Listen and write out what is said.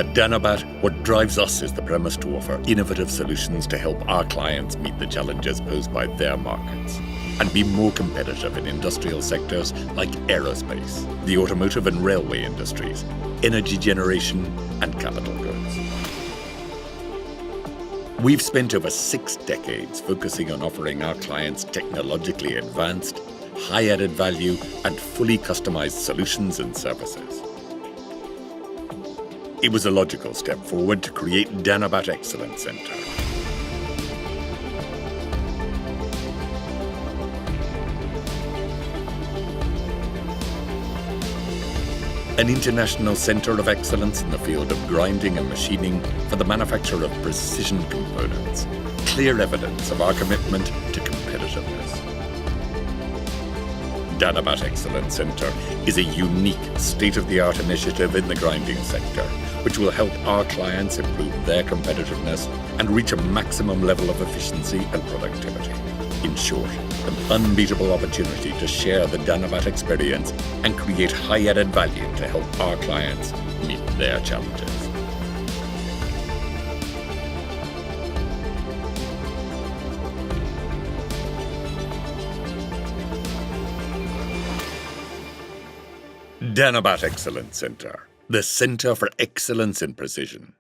At DANOBAT, what drives us is the premise to offer innovative solutions to help our clients meet the challenges posed by their markets and be more competitive in industrial sectors like aerospace, the automotive and railway industries, energy generation, and capital goods. We've spent over 6 decades focusing on offering our clients technologically advanced, high added value, and fully customized solutions and services. It was a logical step forward to create DANOBAT Excellence Centre. An international centre of excellence in the field of grinding and machining for the manufacture of precision components. Clear evidence of our commitment to competitiveness. DANOBAT Excellence Centre is a unique state-of-the-art initiative in the grinding sector, which will help our clients improve their competitiveness and reach a maximum level of efficiency and productivity. In short, an unbeatable opportunity to share the DANOBAT experience and create high added value to help our clients meet their challenges. DANOBAT Excellence Centre, the Centre for Excellence in Precision.